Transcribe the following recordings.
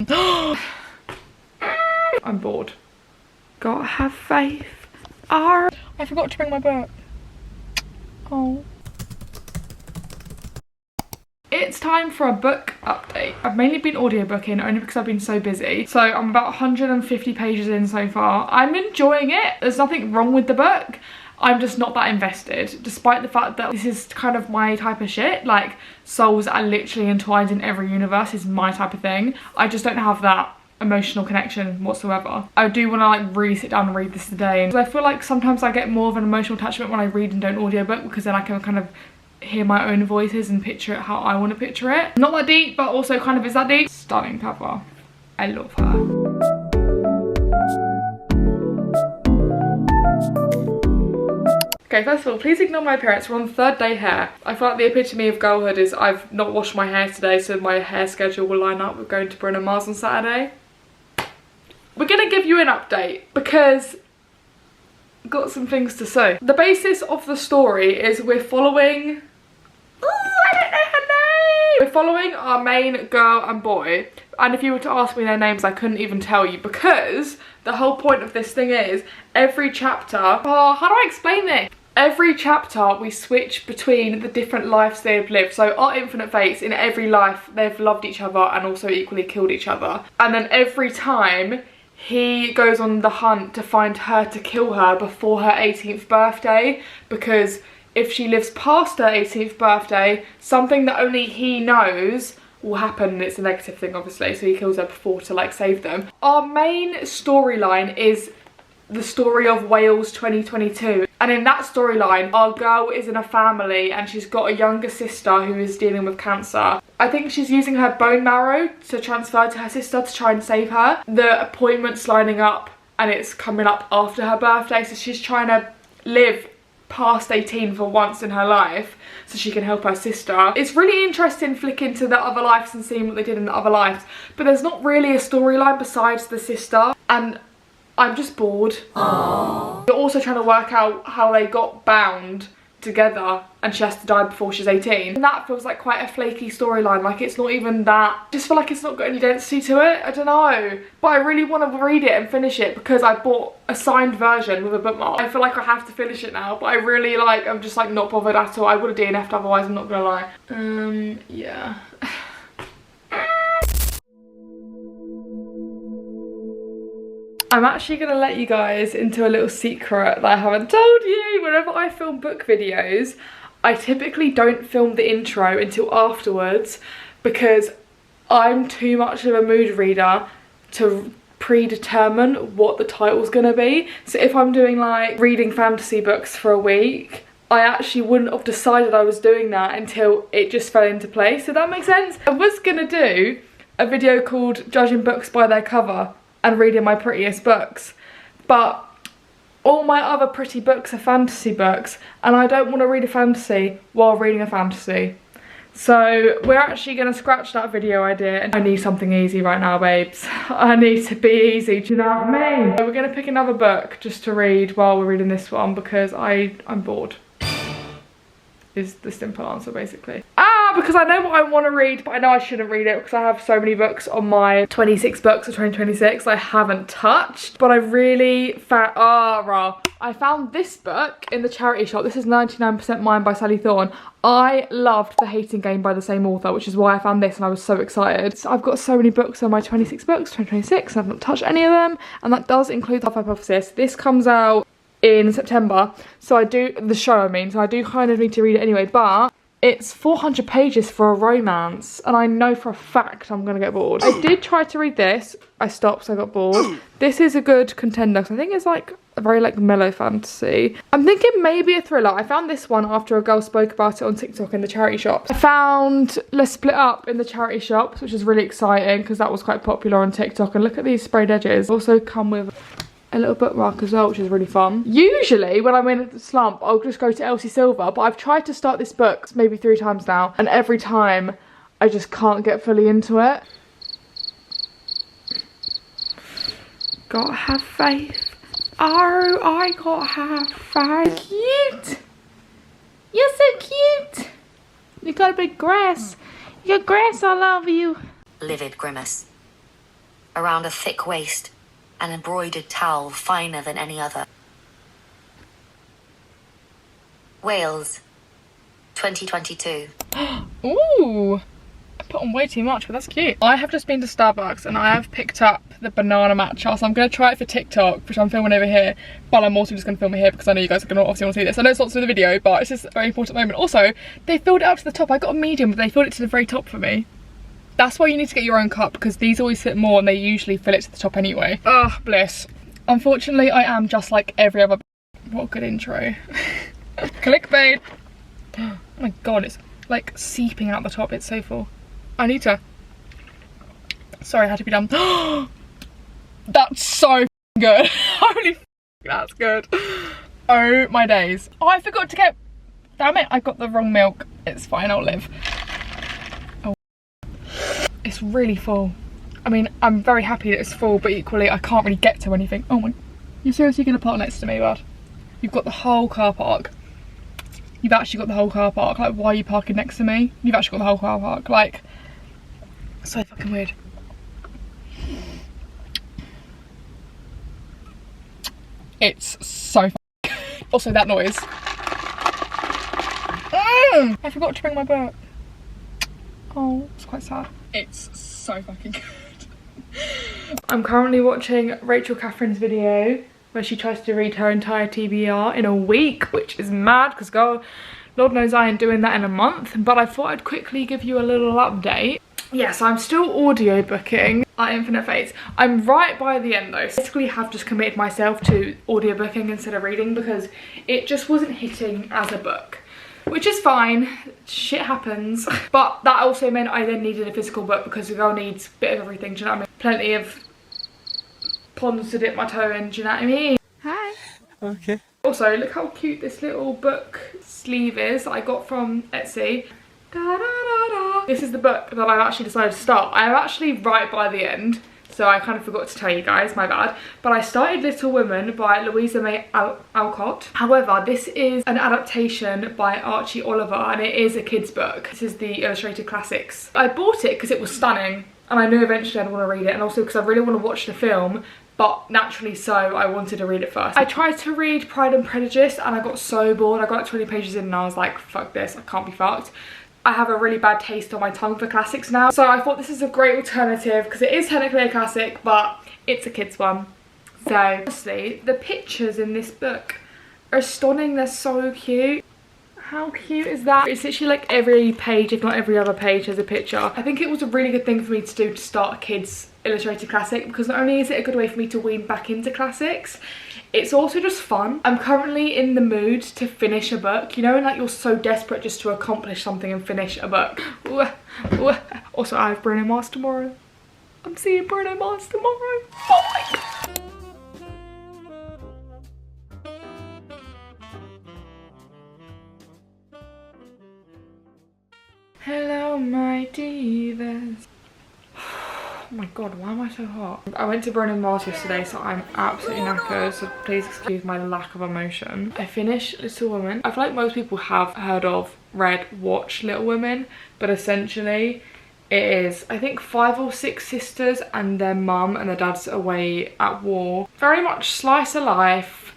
I'm bored. Gotta have faith. I forgot to bring my book. Oh. It's time for a book update. I've mainly been audiobooking only because I've been so busy. So I'm about 150 pages in so far. I'm enjoying it. There's nothing wrong with the book. I'm just not that invested, despite the fact that this is kind of my type of shit. Like, souls are literally entwined in every universe is my type of thing. I just don't have that emotional connection whatsoever. I do want to like really sit down and read this today. I feel like sometimes I get more of an emotional attachment when I read and don't audiobook, because then I can kind of hear my own voices and picture it how I want to picture it. Not that deep, but also kind of is that deep. Stunning cover. I love her. Okay, first of all, please ignore my appearance. We're on the third day hair. I feel like the epitome of girlhood is I've not washed my hair today, so my hair schedule will line up with going to Bruno Mars on Saturday. We're gonna give you an update because I've got some things to say. The basis of the story is we're following... Ooh, I don't know her name! We're following our main girl and boy, and if you were to ask me their names, I couldn't even tell you, because the whole point of this thing is every chapter... Oh, how do I explain this? Every chapter we switch between the different lives they have lived. So our infinite fates, in every life they've loved each other and also equally killed each other. And then every time he goes on the hunt to find her to kill her before her 18th birthday, because if she lives past her 18th birthday, something that only he knows will happen, and it's a negative thing obviously, so he kills her before to like save them. Our main storyline is the story of Wales 2022, and in that storyline our girl is in a family and she's got a younger sister who is dealing with cancer. I think she's using her bone marrow to transfer to her sister to try and save her. The appointment's lining up and it's coming up after her birthday, so she's trying to live past 18 for once in her life so she can help her sister. It's really interesting flicking to the other lives and seeing what they did in the other lives, but there's not really a storyline besides the sister, and I'm just bored. Aww. You're also trying to work out how they got bound together and she has to die before she's 18. And that feels like quite a flaky storyline. Like, it's not even that. I just feel like it's not got any density to it. I don't know. But I really want to read it and finish it because I bought a signed version with a bookmark. I feel like I have to finish it now, but I really like, I'm just like not bothered at all. I would have DNF'd otherwise, I'm not gonna lie. Yeah. I'm actually going to let you guys into a little secret that I haven't told you. Whenever I film book videos, I typically don't film the intro until afterwards because I'm too much of a mood reader to predetermine what the title's going to be. So if I'm doing like reading fantasy books for a week, I actually wouldn't have decided I was doing that until it just fell into place. So that makes sense. I was going to do a video called Judging Books by Their Cover and reading my prettiest books, but all my other pretty books are fantasy books and I don't want to read a fantasy while reading a fantasy. So we're actually going to scratch that video idea, and I need something easy right now, babes. I need to be easy, do you know what I mean? So we're going to pick another book just to read while we're reading this one because I'm bored. Is the simple answer basically. Because I know what I want to read, but I know I shouldn't read it because I have so many books on my 26 books of 2026 I haven't touched. But I really found, I found this book in the charity shop. This is 99% Mine by Sally Thorne. I loved The Hating Game by the same author, which is why I found this and I was so excited. So I've got so many books on my 26 books, 2026, and I've not touched any of them. And that does include The Hypothesis. This comes out in September, so I do, the show I mean, so I do kind of need to read it anyway, but it's 400 pages for a romance, and I know for a fact I'm gonna get bored. I did try to read this, I stopped, so I got bored. This is a good contender, because I think it's like a very like mellow fantasy. I'm thinking maybe a thriller. I found this one after a girl spoke about it on TikTok in the charity shop. I found Let's Split Up in the charity shops, which is really exciting because that was quite popular on TikTok, and look at these sprayed edges. Also come with a little bookmark as well, which is really fun. Usually when I'm in a slump, I'll just go to Elsie Silver, but I've tried to start this book maybe 3 times now, and every time I just can't get fully into it. Gotta have faith. Oh, I gotta have faith. Cute. You're so cute. You got a big grass. You got grass all over you. Livid grimace. around a thick waist, an embroidered towel finer than any other. Wales, 2022. Ooh, I put on way too much, but that's cute. I have just been to Starbucks and I have picked up the banana matcha, so I'm going to try it for TikTok, which I'm filming over here, but I'm also just going to film it here because I know you guys are going to obviously want to see this. I know it's not to the video, but it's just a very important moment. Also, they filled it up to the top. I got a medium, but they filled it to the very top for me. That's why you need to get your own cup, because these always fit more and they usually fill it to the top anyway. Oh, bliss. Unfortunately, I am just like every other... What a good intro. Clickbait. Oh my god, it's like seeping out the top. It's so full. I need to... Sorry, I had to be done. That's so good. Holy that's good. Oh my days. Oh, I forgot to get... Damn it, I got the wrong milk. It's fine, I'll live. Oh. It's really full. I mean, I'm very happy that it's full, but equally I can't really get to anything. Oh my... You're seriously gonna park next to me, bud? You've got the whole car park. You've actually got the whole car park. Like, why are you parking next to me? You've actually got the whole car park. Like, so fucking weird. It's so fucking good. Also, that noise. I forgot to bring my book. Oh, it's quite sad. It's so fucking good. I'm currently watching Rachel Catherine's video where she tries to read her entire TBR in a week, which is mad because girl, Lord knows I ain't doing that in a month, but I thought I'd quickly give you a little update. Yes, I'm still audiobooking at Infinite Fates. I'm right by the end though. I basically have just committed myself to audiobooking instead of reading because it just wasn't hitting as a book. Which is fine, shit happens. But that also meant I then needed a physical book because the girl needs a bit of everything, do you know what I mean? Plenty of ponds to dip my toe in, do you know what I mean? Hi. Okay. Also, look how cute this little book sleeve is that I got from Etsy. Da, da, da, da. This is the book that I've actually decided to start. I'm actually right by the end, so I kind of forgot to tell you guys, my bad. But I started Little Women by Louisa May Alcott. However, this is an adaptation by Archie Oliver and it is a kid's book. This is the Illustrated Classics. I bought it because it was stunning and I knew eventually I'd want to read it, and also because I really want to watch the film, but naturally so I wanted to read it first. I tried to read Pride and Prejudice and I got so bored. I got like 20 pages in and I was like, fuck this, I can't be fucked. I have a really bad taste on my tongue for classics now, so I thought this is a great alternative because it is technically a classic, but it's a kid's one. So honestly, the pictures in this book are stunning. They're so cute. How cute is that? It's literally like every page, if not every other page, has a picture. I think it was a really good thing for me to do to start a kids illustrated classic, because not only is it a good way for me to wean back into classics, it's also just fun. I'm currently in the mood to finish a book, you know, and like you're so desperate just to accomplish something and finish a book. Also, I have Bruno Mars tomorrow. I'm seeing Bruno Mars tomorrow. Oh my god. Hello, my divas. Oh my god, why am I so hot? I went to Bruno Mars yesterday, so I'm absolutely knackered, so please excuse my lack of emotion. I finished Little Women. I feel like most people have heard of, read, watched Little Women, but essentially it is, I think, 5 or 6 sisters and their mum and their dad's away at war. Very much slice of life,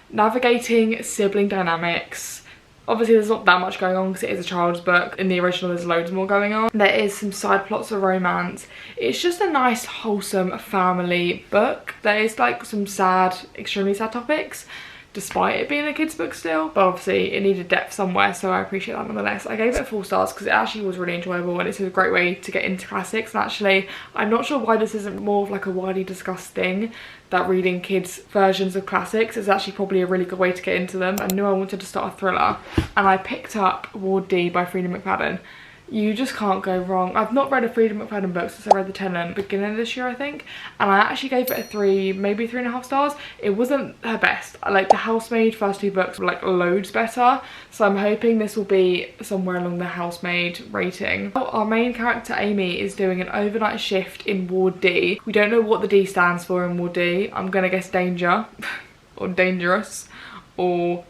navigating sibling dynamics. Obviously there's not that much going on because it is a child's book. In the original there's loads more going on. There is some side plots of romance. It's just a nice wholesome family book. There is like some sad, extremely sad topics, despite it being a kid's book still. But obviously it needed depth somewhere, so I appreciate that nonetheless. I gave it 4 stars because it actually was really enjoyable and it's a great way to get into classics. And actually, I'm not sure why this isn't more of like a widely discussed thing, that reading kids versions of classics is actually probably a really good way to get into them. I knew I wanted to start a thriller and I picked up Ward D by Freida McFadden. You just can't go wrong. I've not read a Freida McFadden book since I read The Tenant beginning of this year, I think, and I actually gave it a 3, maybe 3.5 stars. It wasn't her best. Like the Housemaid first 2 books were like loads better, so I'm hoping this will be somewhere along the Housemaid rating. Our main character Amy is doing an overnight shift in Ward D. We don't know what the D stands for in Ward D. I'm gonna guess danger or dangerous or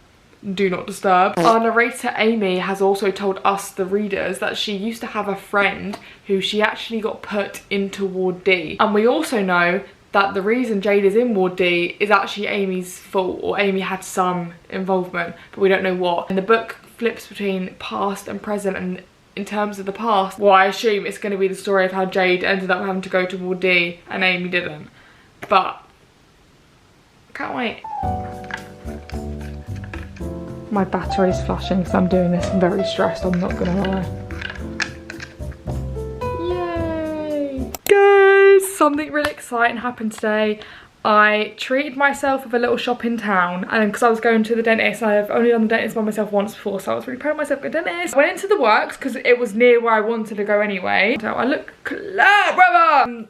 do not disturb. Our narrator Amy has also told us, the readers, that she used to have a friend who she actually got put into Ward D. And we also know that the reason Jade is in Ward D is actually Amy's fault, or Amy had some involvement, but we don't know what. And the book flips between past and present, and in terms of the past, well, I assume it's going to be the story of how Jade ended up having to go to Ward D and Amy didn't. But can't wait. My battery's flashing because I'm doing this. I'm very stressed, I'm not gonna lie. Yay! Guys, something really exciting happened today. I treated myself with a little shop in town, and because I was going to the dentist, I've only done the dentist by myself once before, so I was really proud of myself at the dentist. I went into the works because it was near where I wanted to go anyway. So I look clever!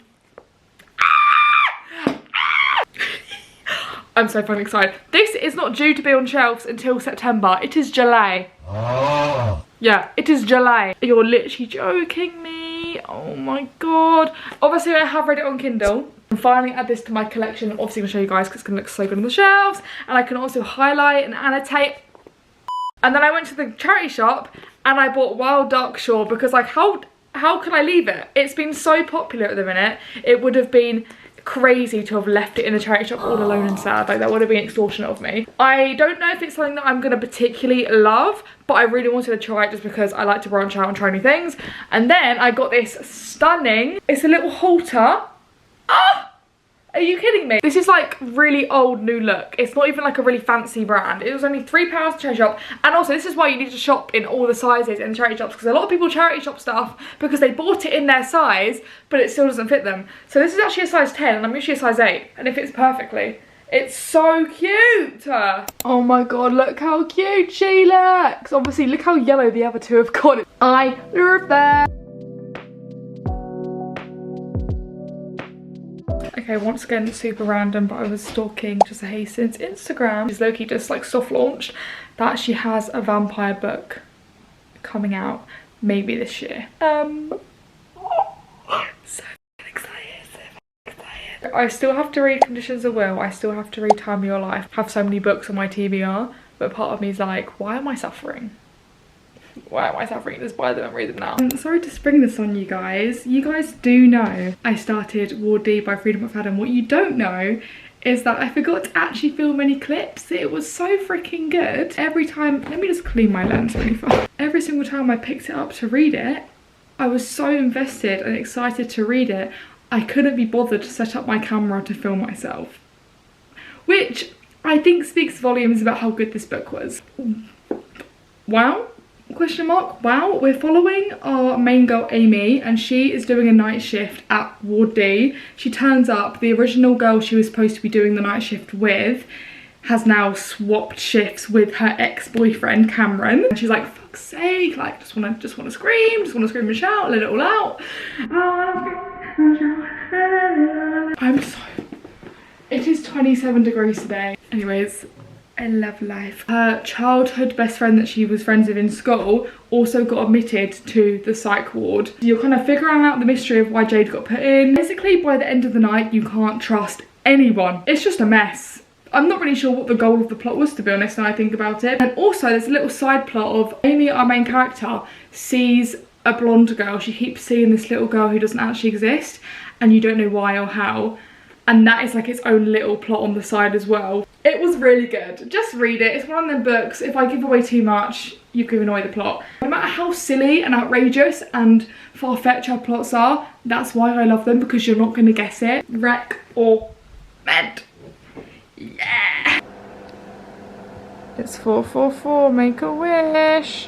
I'm so fucking excited. This is not due to be on shelves until September. It is July. Oh. Yeah, it is July. You're literally joking me. Oh my god. Obviously, I have read it on Kindle. I'm finally add this to my collection. Obviously, I'm gonna show you guys because it's gonna look so good on the shelves. And I can also highlight and annotate. And then I went to the charity shop and I bought Wild Dark Shore because, like, how can I leave it? It's been so popular at the minute. It would have been crazy to have left it in the charity shop all alone and sad. Like, that would have been extortionate of me. I don't know if it's something that I'm gonna particularly love, but I really wanted to try it just because I like to branch out and try new things. And then I got this stunning, it's a little halter. Ah! Are you kidding me? This is like really old new look. It's not even like a really fancy brand. It was only £3 at the charity shop. And also, this is why you need to shop in all the sizes in the charity shops, because a lot of people charity shop stuff because they bought it in their size, but it still doesn't fit them. So this is actually a size 10 and I'm usually a size 8, and it fits perfectly. It's so cute. Oh my god, look how cute she looks. Obviously, look how yellow the other two have got. I love that. Okay, once again, super random, but I was stalking just a Hastings Instagram. She's low-key just like soft launched that she has a vampire book coming out maybe this year. So excited. I still have to read Conditions of Will. I still have to read Time of Your Life. I have so many books on my TBR, but part of me is like, why am I suffering? Why am I suffering? Just buy them and read them now. I'm sorry to spring this on you guys. You guys do know I started Ward D by Freedom McFadden. What you don't know is that I forgot to actually film any clips. It was so freaking good. Every time, let me just clean my lens really fast. Every single time I picked it up to read it, I was so invested and excited to read it, I couldn't be bothered to set up my camera to film myself. Which I think speaks volumes about how good this book was. Wow. Question mark. Wow, we're following our main girl Amy, and she is doing a night shift at Ward D. She turns up, the original girl she was supposed to be doing the night shift with has now swapped shifts with her ex-boyfriend Cameron, and she's like, fuck's sake, like, just wanna scream, and shout, let it all out. It is 27 degrees today. Anyways, I love life. Her childhood best friend that she was friends with in school also got admitted to the psych ward. You're kind of figuring out the mystery of why Jade got put in. Basically, by the end of the night, you can't trust anyone. It's just a mess. I'm not really sure what the goal of the plot was, to be honest, when I think about it. And also, there's a little side plot of Amy, our main character, sees a blonde girl. She keeps seeing this little girl who doesn't actually exist, and you don't know why or how. And that is like its own little plot on the side as well. It was really good. Just read it. It's one of them books, if I give away too much, you've given away the plot. No matter how silly and outrageous and far-fetched our plots are, that's why I love them, because you're not going to guess it. Wreck or Med. Yeah! It's 444, make a wish.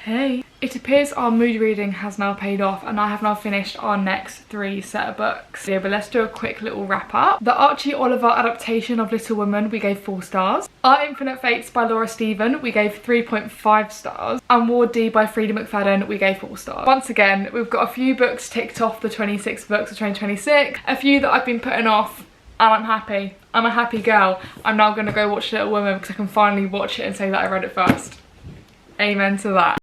Hey. It appears our mood reading has now paid off, and I have now finished our next 3 set of books. Yeah, but let's do a quick little wrap up. The Archie Oliver adaptation of Little Women, we gave 4 stars. Our Infinite Fates by Laura Stephen, we gave 3.5 stars. And Ward D by Freedom McFadden, we gave 4 stars. Once again, we've got a few books ticked off the 26 books of 2026, a few that I've been putting off, and I'm happy. I'm a happy girl. I'm now going to go watch Little Women because I can finally watch it and say that I read it first. Amen to that.